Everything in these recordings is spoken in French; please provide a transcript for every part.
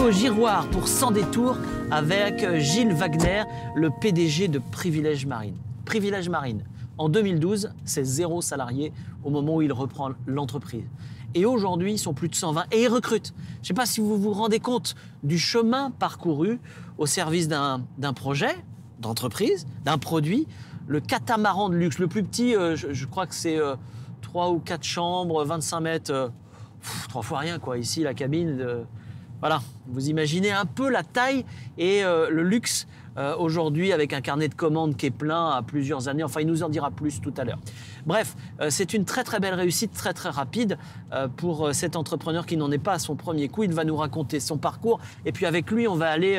au Girouard pour Sans détour avec Gilles Wagner, le PDG de Privilèges Marine. Privilèges Marine, en 2012, c'est 0 salariés au moment où il reprend l'entreprise. Et aujourd'hui, ils sont plus de 120 et ils recrutent. Je ne sais pas si vous vous rendez compte du chemin parcouru au service d'un projet, d'entreprise, d'un produit. Le catamaran de luxe, le plus petit, je crois que c'est 3 ou 4 chambres, 25 mètres, 3 fois rien quoi. Ici, la cabine, voilà. Vous imaginez un peu la taille et le luxe aujourd'hui avec un carnet de commandes qui est plein à plusieurs années. Enfin, il nous en dira plus tout à l'heure. Bref, c'est une très très belle réussite, très très rapide pour cet entrepreneur qui n'en est pas à son premier coup. Il va nous raconter son parcours et puis avec lui, on va aller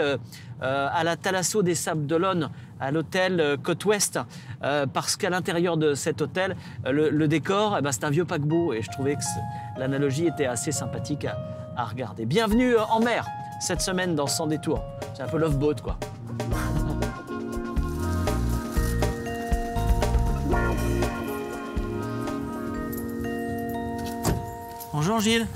à la Thalasso des Sables d'Olonne, à l'hôtel Côte-Ouest, parce qu'à l'intérieur de cet hôtel, le décor, eh ben, c'est un vieux paquebot et je trouvais que l'analogie était assez sympathique à regarder. Bienvenue en mer cette semaine dans Sans détour. C'est un peu Love Boat quoi. Bonjour Gilles.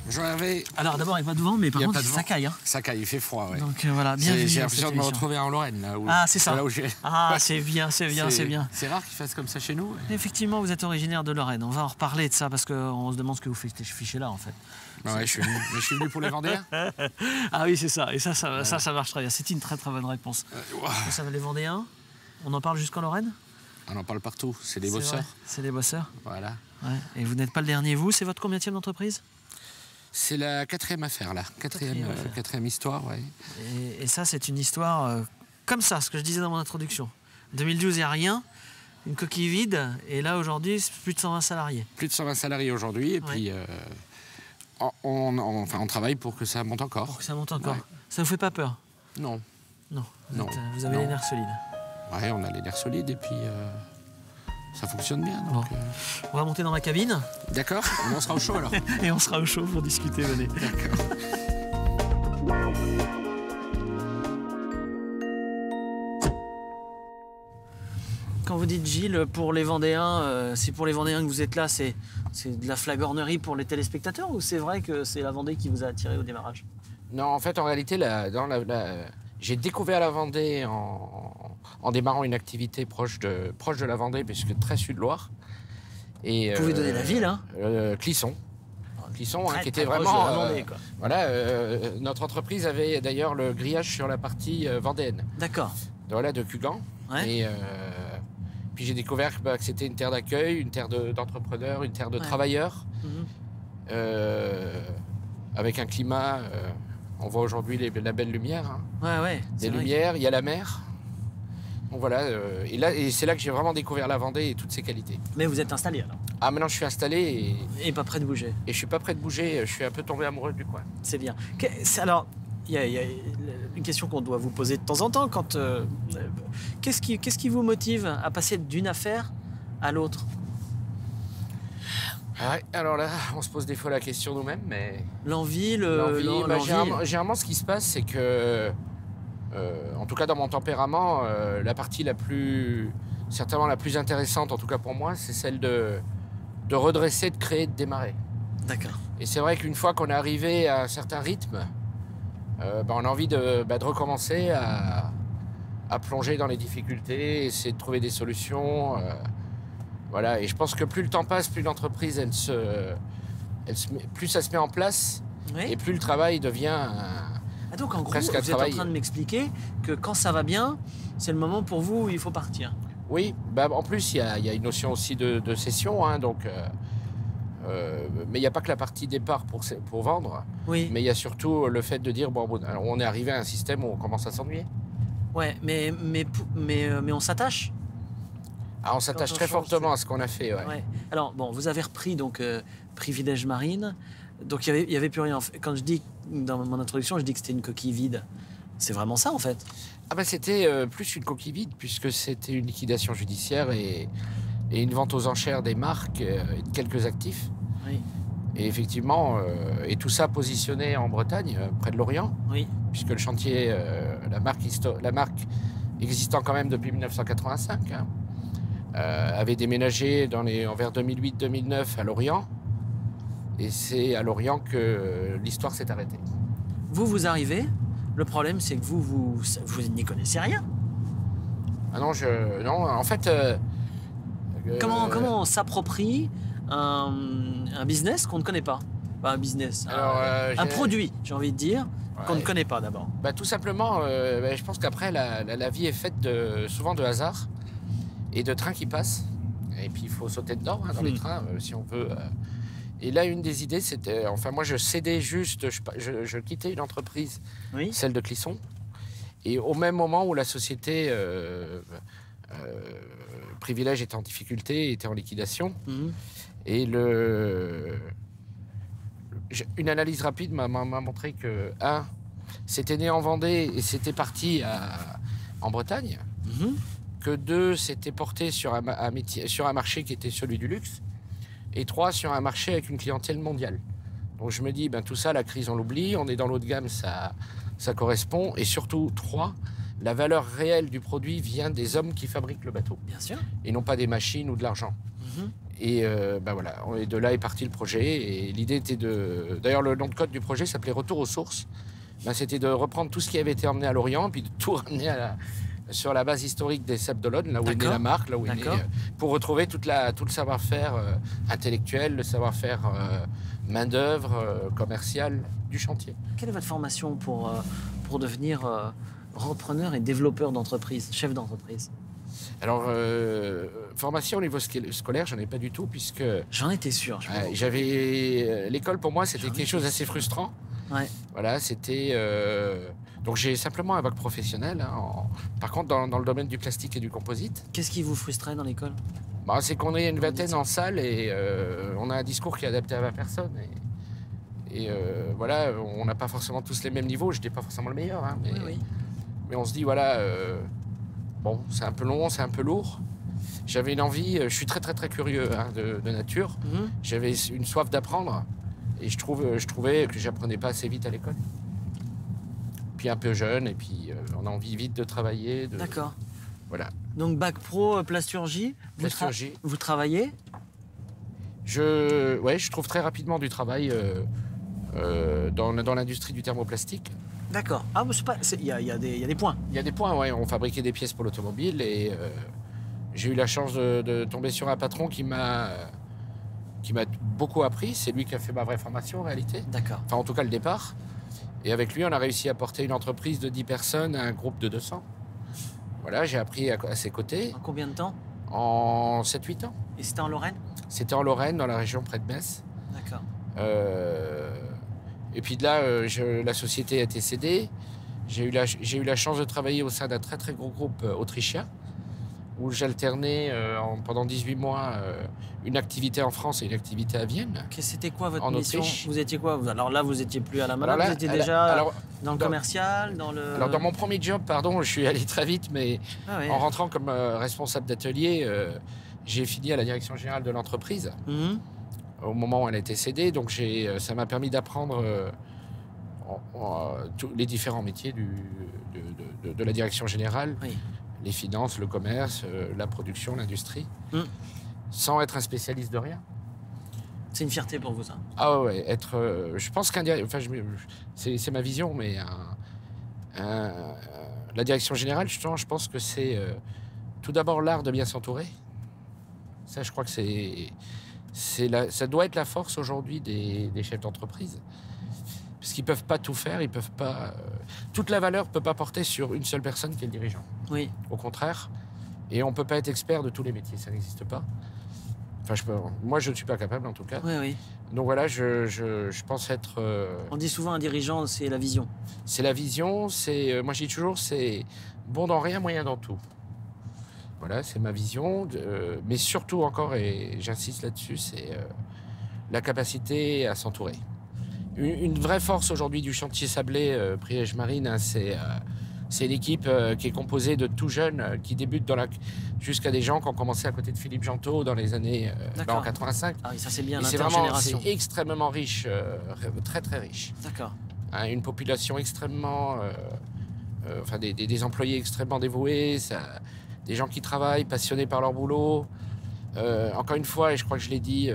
Bonjour Hervé. Alors d'abord, il n'y a pas de vent, mais par contre, ça caille. Hein. Ça caille, il fait froid, ouais. Donc voilà, bienvenue. J'ai l'impression de me retrouver en Lorraine, là. Ah, c'est ça. Là où j'ai... Ah, c'est bien, c'est bien, c'est bien. C'est rare qu'il fasse comme ça chez nous. Effectivement, vous êtes originaire de Lorraine. On va en reparler de ça parce qu'on se demande ce que vous fichez là, en fait. Ouais, je suis venu pour les Vendéens. Ah oui, c'est ça. Et ça marche très bien. C'est une très très bonne réponse. Ça va les Vendéens. On en parle jusqu'en Lorraine? On en parle partout. C'est des bosseurs. C'est des bosseurs. Voilà. Ouais. Et vous n'êtes pas le dernier, vous? C'est votre combienième d'entreprise? C'est la 4e affaire, là. Quatrième histoire, ouais. Et ça, c'est une histoire comme ça, ce que je disais dans mon introduction. 2012, il n'y a rien, une coquille vide, et là, aujourd'hui, c'est plus de 120 salariés. Plus de 120 salariés aujourd'hui, et puis on travaille pour que ça monte encore. Pour que ça monte encore. Ouais. Ça vous fait pas peur? Non. Non. Vous avez les nerfs solides. Ouais, on a les nerfs solides, et puis ça fonctionne bien. Donc, On va monter dans ma cabine. D'accord, on sera au chaud alors. Et on sera au chaud pour discuter, venez. D'accord. Quand vous dites Gilles, pour les Vendéens, c'est pour les Vendéens que vous êtes là, c'est de la flagornerie pour les téléspectateurs ou c'est vrai que c'est la Vendée qui vous a attiré au démarrage? Non, en fait, en réalité, j'ai découvert la Vendée en démarrant une activité proche de la Vendée, puisque très sud-Loire. Vous pouvez donner la ville, hein? Clisson. Clisson, qui était très vraiment... proche de la Vendée, quoi. Voilà, notre entreprise avait d'ailleurs le grillage sur la partie vendéenne. D'accord. Voilà, de Cugan. Ouais. Et puis j'ai découvert que c'était une terre d'accueil, une terre d'entrepreneurs, une terre de travailleurs, avec un climat... on voit aujourd'hui la belle lumière. Hein. Ouais. Des lumières, il y a la mer. Donc voilà, et c'est là que j'ai vraiment découvert la Vendée et toutes ses qualités. Mais vous êtes installé alors? Ah, maintenant je suis installé et pas prêt de bouger. Et je suis pas prêt de bouger, je suis un peu tombé amoureux du coin. C'est bien. Alors, il y a une question qu'on doit vous poser de temps en temps. Qu'est-ce qui vous motive à passer d'une affaire à l'autre? Ouais, alors là, on se pose des fois la question nous-mêmes, mais... L'envie. Généralement, ce qui se passe, c'est que... en tout cas, dans mon tempérament, la partie certainement la plus intéressante, en tout cas pour moi, c'est celle de redresser, de créer, de démarrer. D'accord. Et c'est vrai qu'une fois qu'on est arrivé à un certain rythme, on a envie de recommencer à plonger dans les difficultés, essayer de trouver des solutions. Voilà. Et je pense que plus le temps passe, plus l'entreprise, plus ça se met en place, et plus le travail devient... donc en gros, vous êtes en train de m'expliquer que quand ça va bien, c'est le moment pour vous où il faut partir. Oui, en plus il y a une notion aussi de cession, hein, donc, mais il n'y a pas que la partie départ pour vendre, oui. Mais il y a surtout le fait de dire, on est arrivé à un système où on commence à s'ennuyer. Ouais, mais on s'attache. Ah, on s'attache très fortement à ce qu'on a fait, ouais. Alors, vous avez repris donc Privilèges Marine. Donc il y avait plus rien. Quand je dis dans mon introduction, je dis que c'était une coquille vide. C'est vraiment ça en fait. Ah c'était plus une coquille vide puisque c'était une liquidation judiciaire et une vente aux enchères des marques et de quelques actifs. Oui. Et effectivement, et tout ça positionné en Bretagne, près de Lorient. Oui. Puisque le chantier, la marque existant quand même depuis 1985, avait déménagé vers 2008-2009 à Lorient. Et c'est à Lorient que l'histoire s'est arrêtée. Vous arrivez, le problème c'est que vous n'y connaissez rien. Ah non, non, en fait... Comment on s'approprie un business qu'on ne connaît pas? Pas un business, Alors, un produit, j'ai envie de dire, qu'on ne connaît pas d'abord. Bah, tout simplement, je pense qu'après, la vie est faite souvent de hasard et de trains qui passent. Et puis, il faut sauter dedans dans les trains, si on veut. Et là, une des idées, c'était... Enfin, moi, je cédais juste... Je quittais une entreprise, Oui. celle de Clisson. Et au même moment où la société Privilège était en difficulté, était en liquidation. Et une analyse rapide m'a montré que, c'était né en Vendée et c'était parti en Bretagne. Que 2, c'était porté sur un marché qui était celui du luxe. Et 3, sur un marché avec une clientèle mondiale. Donc je me dis, tout ça, la crise, on l'oublie. On est dans l'eau de gamme, ça correspond. Et surtout, 3, la valeur réelle du produit vient des hommes qui fabriquent le bateau. Bien sûr. Et non pas des machines ou de l'argent. Et voilà, et de là est parti le projet. Et l'idée était de... D'ailleurs, le nom de code du projet s'appelait Retour aux sources. C'était de reprendre tout ce qui avait été emmené à l'Orient, puis de tout ramener sur la base historique des Ceps d'Olonne, là où est née la marque, là où est née, pour retrouver tout le savoir-faire intellectuel, le savoir-faire main-d'œuvre, commercial du chantier. Quelle est votre formation pour devenir repreneur et développeur d'entreprise, chef d'entreprise? Alors, formation au niveau scolaire, j'en ai pas du tout, puisque... J'en étais sûr. L'école, pour moi, c'était quelque chose d'assez frustrant. Ouais. Voilà, c'était... Donc, j'ai simplement un bac professionnel. Par contre, dans le domaine du plastique et du composite. Qu'est-ce qui vous frustrait dans l'école? C'est qu'on est une vingtaine en salle et on a un discours qui est adapté à 20 personnes. Et voilà, on n'a pas forcément tous les mêmes niveaux. Je n'étais pas forcément le meilleur, mais on se dit, voilà... Bon, c'est un peu long, c'est un peu lourd. J'avais une envie, je suis très très très curieux de nature. J'avais une soif d'apprendre et je trouvais que j'apprenais pas assez vite à l'école. Puis un peu jeune et puis on a envie vite de travailler. D'accord. Voilà. Donc bac pro plasturgie. Plasturgie. Vous travaillez? Je trouve très rapidement du travail dans l'industrie du thermoplastique. D'accord. Ah, il y a des points. Il y a des points, ouais. On fabriquait des pièces pour l'automobile et j'ai eu la chance de tomber sur un patron qui m'a beaucoup appris. C'est lui qui a fait ma vraie formation en réalité. D'accord. Enfin, en tout cas, le départ. Et avec lui, on a réussi à porter une entreprise de 10 personnes à un groupe de 200. Voilà, j'ai appris à ses côtés. En combien de temps? En 7-8 ans. Et c'était en Lorraine? C'était en Lorraine, dans la région près de Metz. D'accord. Et puis de là, la société a été cédée. J'ai eu la chance de travailler au sein d'un très très gros groupe autrichien où j'alternais pendant 18 mois une activité en France et une activité à Vienne. C'était quoi votre en mission? Autriche. Vous étiez quoi? Alors là, vous étiez plus à la main, Alors là, vous étiez déjà dans le dans- commercial, dans le... Alors dans mon premier job, pardon, je suis allé très vite, mais Ah ouais. en rentrant comme responsable d'atelier, j'ai fini à la direction générale de l'entreprise au moment où elle a été cédée. Donc ça m'a permis d'apprendre tous les différents métiers de la direction générale. Oui. Les finances, le commerce, la production, l'industrie, sans être un spécialiste de rien. C'est une fierté pour vous, ça? Ah ouais, je pense c'est ma vision, mais la direction générale, je pense que c'est tout d'abord l'art de bien s'entourer. Ça, je crois que ça doit être la force aujourd'hui des chefs d'entreprise. Parce qu'ils ne peuvent pas tout faire, ils peuvent pas... toute la valeur ne peut pas porter sur une seule personne qui est le dirigeant. Oui. Au contraire. Et on ne peut pas être expert de tous les métiers, ça n'existe pas. Enfin, moi, je ne suis pas capable, en tout cas. Oui, oui. Donc voilà, je pense être... On dit souvent un dirigeant, c'est la vision. C'est la vision, moi je dis toujours, c'est bon dans rien, moyen dans tout. Voilà, c'est ma vision. Mais surtout encore, et j'insiste là-dessus, c'est la capacité à s'entourer. Une vraie force aujourd'hui du chantier sablé Privilège Marine, c'est l'équipe qui est composée de tout jeunes qui débutent jusqu'à des gens qui ont commencé à côté de Philippe Gentot dans les années en 85. Ah oui, ça c'est bien, C'est l'intergénération. c'est extrêmement riche, très très riche. D'accord. Une population extrêmement... des employés extrêmement dévoués, des gens qui travaillent, passionnés par leur boulot. Encore une fois, et je crois que je l'ai dit,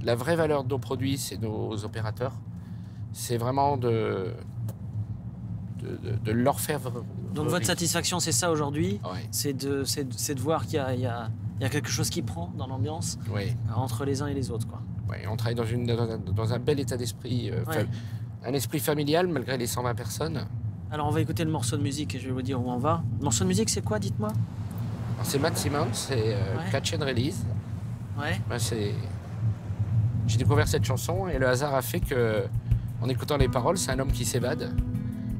la vraie valeur de nos produits, c'est nos opérateurs. C'est vraiment de l'orfèvre. Donc votre satisfaction, c'est ça aujourd'hui, Ouais. c'est de voir qu'il y a quelque chose qui prend dans l'ambiance Oui. entre les uns et les autres, quoi. Ouais, on travaille dans un bel état d'esprit, Ouais. un esprit familial malgré les 120 personnes. Alors on va écouter le morceau de musique et je vais vous dire où on va. Le morceau de musique, c'est quoi, dites-moi? Alors, c'est Matt Simmons, c'est Catch and Release. Ouais. Ben, j'ai découvert cette chanson et le hasard a fait que, en écoutant les paroles, c'est un homme qui s'évade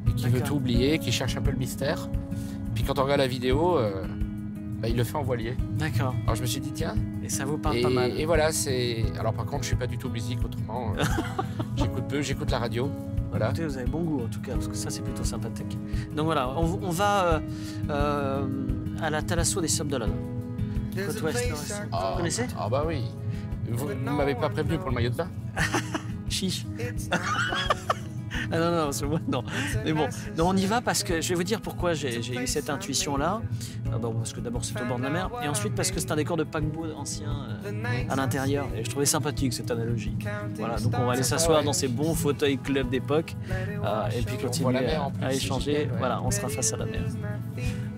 et qui veut D'accord. tout oublier, qui cherche un peu le mystère. Puis quand on regarde la vidéo, il le fait en voilier. D'accord. Alors je me suis dit tiens. Et ça vous parle pas mal. Et voilà, c'est. Alors par contre, je suis pas du tout musique autrement. J'écoute peu, j'écoute la radio. Voilà. Écoutez, vous avez bon goût en tout cas, parce que ça c'est plutôt sympathique. Donc voilà, on va à la Thalasso des Sables d'Olonne. Côte ouest, nord-est. Vous connaissez? Ah bah oui. Vous m'avez pas prévenu pour le maillot de bain? Chiche. Ah non, c'est moi, non. Mais bon, donc on y va parce que je vais vous dire pourquoi j'ai eu cette intuition-là. Parce que d'abord c'est au bord de la mer, et ensuite parce que c'est un décor de paquebot ancien à l'intérieur, et je trouvais sympathique cette analogie. Voilà, donc on va aller s'asseoir dans ces bons fauteuils club d'époque, et puis continuer la mer en plus, à c'est échanger. génial, ouais. Voilà, on sera face à la mer.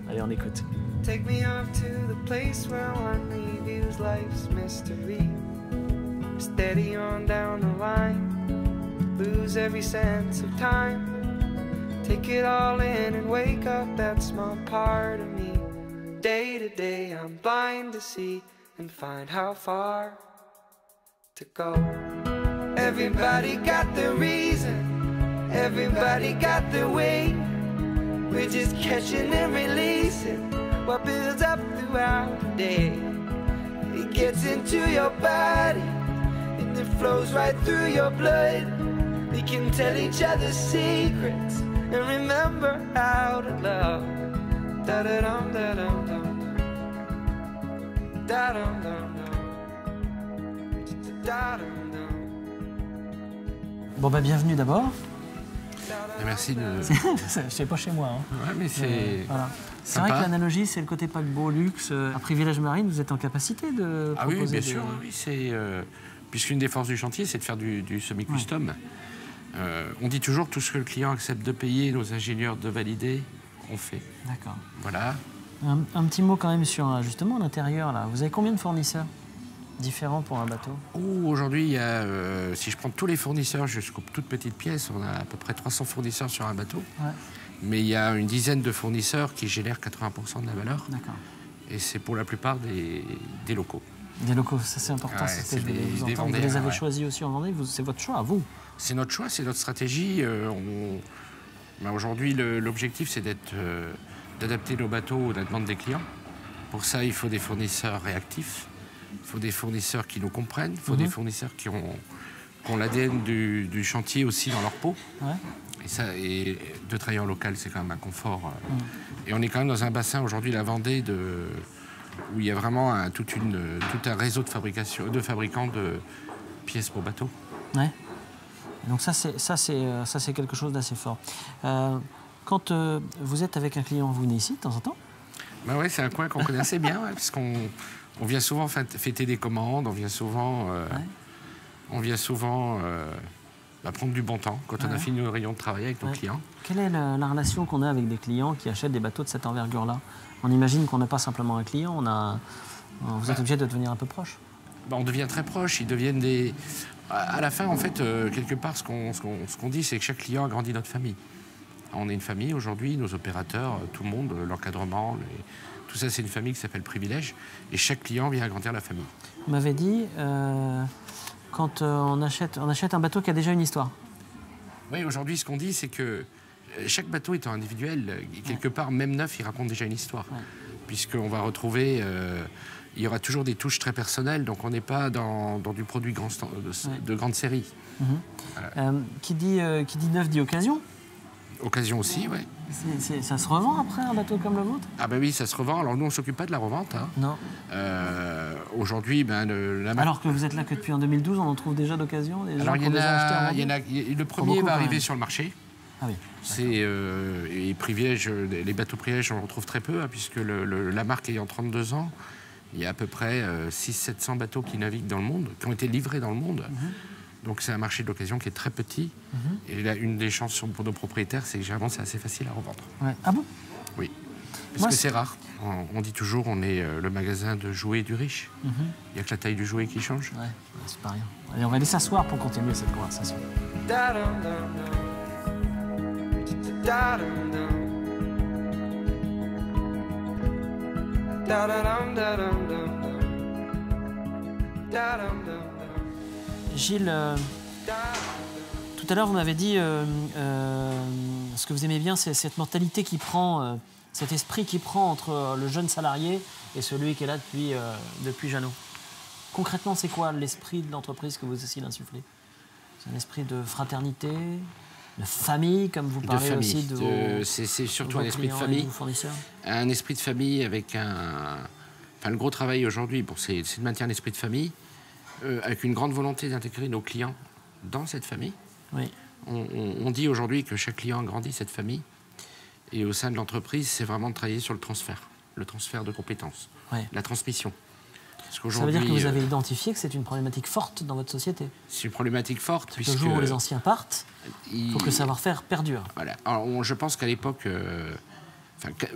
Allez, on écoute. Take me off to the place where one reviews life's mystery. Steady on down the line, lose every sense of time. Take it all in and wake up that small part of me. Day to day I'm blind to see and find how far to go. Everybody got their reason, everybody got their way. We're just catching and releasing what builds up throughout the day. It gets into your body and it flows right through your blood. We can tell each other secrets and remember how to love. Da da dum da dum dum. Da dum dum dum. Da dum dum. Bon bah bienvenue d'abord. Merci de. C'est pas chez moi. Hein. Ouais, mais c'est. Voilà. C'est vrai que l'analogie, c'est le côté paquebot luxe. À Privilège Marine, vous êtes en capacité de Ah oui, proposer bien sûr, oui, c'est puisqu'une des forces du chantier, c'est de faire du semi-custom. On dit toujours tout ce que le client accepte de payer, nos ingénieurs de valider, on fait. D'accord. Voilà. Un petit mot quand même sur justement l'intérieur là. Vous avez combien de fournisseurs différents pour un bateau? Aujourd'hui, il y a, si je prends tous les fournisseurs jusqu'aux toutes petites pièces, on a à peu près 300 fournisseurs sur un bateau. Ouais. Mais il y a une dizaine de fournisseurs qui génèrent 80% de la valeur. D'accord. Et c'est pour la plupart des locaux. Des locaux, ça c'est important. Ouais, c'est ce que c'est je voulais vous des entendre. Vous les Vendéens, avez ouais. choisis aussi en Vendée. C'est votre choix à vous. C'est notre choix, c'est notre stratégie. Aujourd'hui, l'objectif, c'est d'adapter nos bateaux à la demande des clients. Pour ça, il faut des fournisseurs réactifs. Il faut des fournisseurs qui nous comprennent. Il faut des fournisseurs qui ont l'ADN du chantier aussi dans leur peau. Ouais. Et de travailler en local, c'est quand même un confort. Et on est quand même dans un bassin aujourd'hui, la Vendée, où il y a vraiment tout un réseau de fabricants de pièces pour bateaux. Ouais. Donc ça c'est quelque chose d'assez fort. Quand vous êtes avec un client, vous venez ici de temps en temps? Ben ouais, c'est un coin qu'on connaît assez bien, ouais, parce qu'on vient souvent fêter des commandes, on vient souvent prendre du bon temps quand on a fini nos réunions de travail avec nos clients. Quelle est la relation qu'on a avec des clients qui achètent des bateaux de cette envergure-là? On imagine qu'on n'a pas simplement un client, vous êtes obligé de devenir un peu proche. Ben, on devient très proche, ils deviennent des... À la fin, en fait, quelque part, ce qu'on dit, c'est que chaque client a grandi notre famille. On est une famille aujourd'hui, nos opérateurs, tout le monde, l'encadrement, tout ça, c'est une famille qui s'appelle Privilège, et chaque client vient agrandir la famille. Vous m'avez dit, quand on achète un bateau qui a déjà une histoire. Oui, aujourd'hui, ce qu'on dit, c'est que chaque bateau étant individuel, quelque part, même neuf, il raconte déjà une histoire. Ouais. Puisqu'on va retrouver... il y aura toujours des touches très personnelles, donc on n'est pas dans du produit de grande série. Voilà. Qui dit neuf dit occasion. Occasion aussi, oui. Ça se revend après un bateau comme le vôtre? Ah ben oui, ça se revend. Alors nous, on ne s'occupe pas de la revente. Hein. Non. Aujourd'hui, alors que vous êtes là que depuis en 2012, on en trouve déjà d'occasion? Alors le premier va arriver sur le marché. Ah oui. Et Privilège, les bateaux Privilège, on en retrouve très peu, hein, puisque la marque ayant 32 ans, il y a à peu près 600-700 bateaux qui naviguent dans le monde, qui ont été livrés dans le monde. Donc c'est un marché de l'occasion qui est très petit. Et là, une des chances pour nos propriétaires, c'est que généralement c'est assez facile à revendre. Ouais. Ah bon? Oui. Parce Moi, que c'est rare. On dit toujours on est le magasin de jouets du riche. Il n'y a que la taille du jouet qui change. Ouais, c'est pas rien. Allez, on va aller s'asseoir pour continuer cette conversation. Da-dum-dum-dum. Da-dum-dum. Da-da-dum-da-dum-dum-dum. Da-dum-dum-dum. Gilles, tout à l'heure, vous m'avez dit ce que vous aimez bien, c'est cette mentalité qui prend, cet esprit qui prend entre le jeune salarié et celui qui est là depuis Jeannot. Concrètement, c'est quoi l'esprit de l'entreprise que vous essayez d'insuffler? C'est un esprit de fraternité, de famille, comme vous parlez de famille. aussi de vos, C'est surtout vos un esprit de clients et famille. vos fournisseurs. Un esprit de famille avec un... Enfin, le gros travail aujourd'hui, bon, c'est de maintenir l'esprit de famille, avec une grande volonté d'intégrer nos clients dans cette famille. Oui. On dit aujourd'hui que chaque client grandit cette famille. Et au sein de l'entreprise, c'est vraiment de travailler sur le transfert de compétences, Ouais. la transmission. Parce Ça veut qu'aujourd'hui, dire que vous avez identifié que c'est une problématique forte dans votre société. c'est une problématique forte. Le Puisque jour où les anciens partent, il faut que le il- savoir-faire perdure. Voilà. Alors, je pense qu'à l'époque,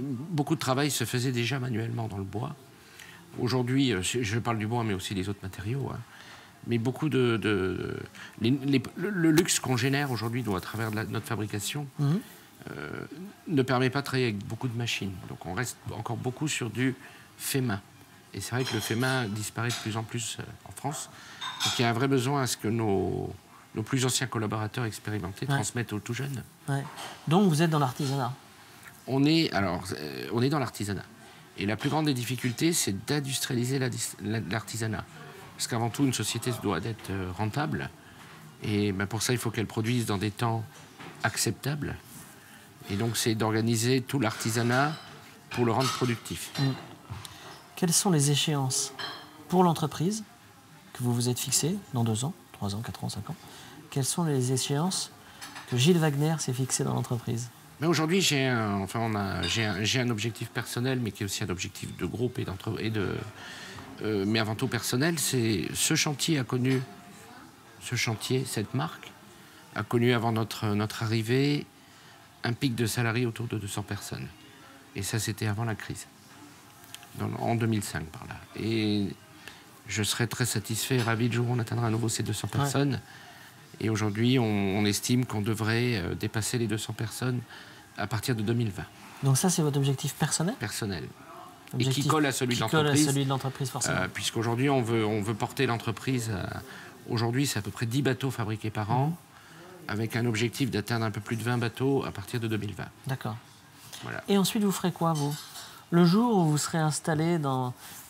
beaucoup de travail se faisait déjà manuellement dans le bois. Aujourd'hui, je parle du bois, mais aussi des autres matériaux. Hein. Mais beaucoup le luxe qu'on génère aujourd'hui à travers notre fabrication ne permet pas de travailler avec beaucoup de machines. Donc on reste encore beaucoup sur du fait main. Et c'est vrai que le fait main disparaît de plus en plus en France. Donc il y a un vrai besoin à ce que nos plus anciens collaborateurs expérimentés transmettent aux tout jeunes. Ouais. Donc vous êtes dans l'artisanat. On est dans l'artisanat. Et la plus grande des difficultés, c'est d'industrialiser l'artisanat. Parce qu'avant tout, une société doit être rentable. Et pour ça, il faut qu'elle produise dans des temps acceptables. Et donc, c'est d'organiser tout l'artisanat pour le rendre productif. Quelles sont les échéances pour l'entreprise que vous vous êtes fixées dans 2 ans, 3 ans, 4 ans, 5 ans? Quelles sont les échéances que Gilles Wagner s'est fixées dans l'entreprise? Mais aujourd'hui, j'ai un objectif personnel, mais qui est aussi un objectif de groupe mais avant tout personnel. C'est ce chantier, cette marque, a connu avant notre arrivée un pic de salariés autour de 200 personnes. Et ça, c'était avant la crise, en 2005 par là. Et je serais très satisfait et ravi le jour où on atteindra à nouveau ces 200 personnes. Et aujourd'hui, on estime qu'on devrait dépasser les 200 personnes à partir de 2020. Donc ça, c'est votre objectif personnel? Personnel. Objectif et qui colle à celui de l'entreprise. Qui colle à celui de l'entreprise, forcément. Puisqu'aujourd'hui, on veut porter l'entreprise. Aujourd'hui, c'est à peu près 10 bateaux fabriqués par an, avec un objectif d'atteindre un peu plus de 20 bateaux à partir de 2020. D'accord. Voilà. Et ensuite, vous ferez quoi, vous? Le jour où vous serez installé,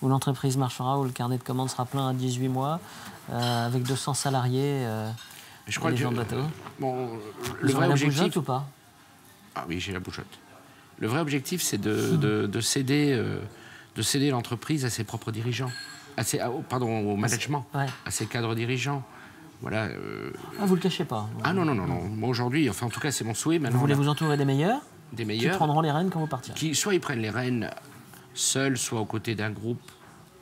où l'entreprise marchera, où le carnet de commandes sera plein à 18 mois, avec 200 salariés, je crois les que gens de bateau, le vrai la objectif... bougeotte ou pas? Ah oui, j'ai la bougeotte. Le vrai objectif, c'est de céder l'entreprise à ses propres dirigeants, au management, à ses cadres dirigeants. Voilà. Ah, vous le cachez pas? Ah non. Moi, aujourd'hui, en tout cas, c'est mon souhait. Vous voulez vous entourer des meilleurs qui prendront les rênes quand vous partirez? Soit ils prennent les rênes seuls, soit aux côtés d'un groupe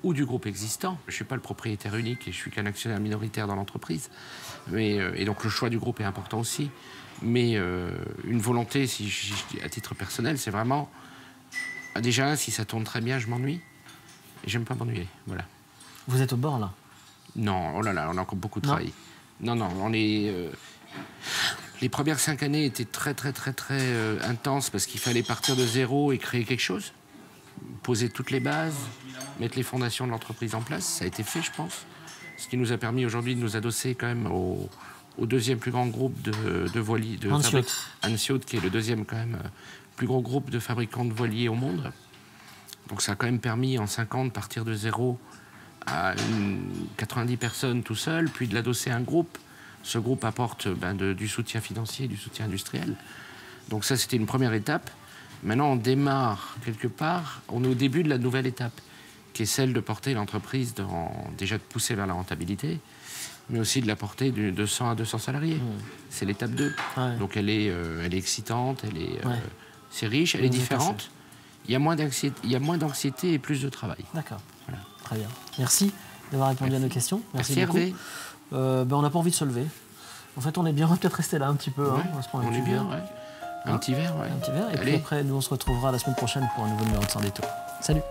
ou du groupe existant. Je ne suis pas le propriétaire unique et je suis qu'un actionnaire minoritaire dans l'entreprise. Et donc le choix du groupe est important aussi. Mais une volonté, à titre personnel, c'est vraiment... Déjà, si ça tourne très bien, je m'ennuie. Et j'aime pas m'ennuyer, voilà. Vous êtes au bord, là? Non, oh là là, on a encore beaucoup de travail. Non, on est... Les premières 5 années étaient très intenses parce qu'il fallait partir de zéro et créer quelque chose. Poser toutes les bases, mettre les fondations de l'entreprise en place. Ça a été fait, je pense. Ce qui nous a permis aujourd'hui de nous adosser quand même au deuxième plus grand groupe de voiliers. Ansjøt, qui est le deuxième quand même plus gros groupe de fabricants de voiliers au monde. Donc ça a quand même permis en 5 ans de partir de zéro à 90 personnes tout seul, puis de l'adosser à un groupe. Ce groupe apporte du soutien financier, du soutien industriel. Donc ça, c'était une première étape. Maintenant, on démarre quelque part, on est au début de la nouvelle étape, qui est celle de porter l'entreprise, déjà de pousser vers la rentabilité, mais aussi de la porter de 100 à 200 salariés. C'est l'étape 2. Ouais. Donc elle est excitante, c'est riche, elle est différente. Il y a moins d'anxiété et plus de travail. D'accord. Voilà. Très bien. Merci d'avoir répondu à nos questions. Merci beaucoup. Hervé. On n'a pas envie de se lever. En fait, on est bien, on va peut-être rester là un petit peu. Ouais, On va se prendre un on petit est bien, verre. ouais. Un petit verre, ouais. Un petit verre. Et puis Allez. après, nous, on se retrouvera la semaine prochaine pour un nouveau numéro de Sans Détour. Salut.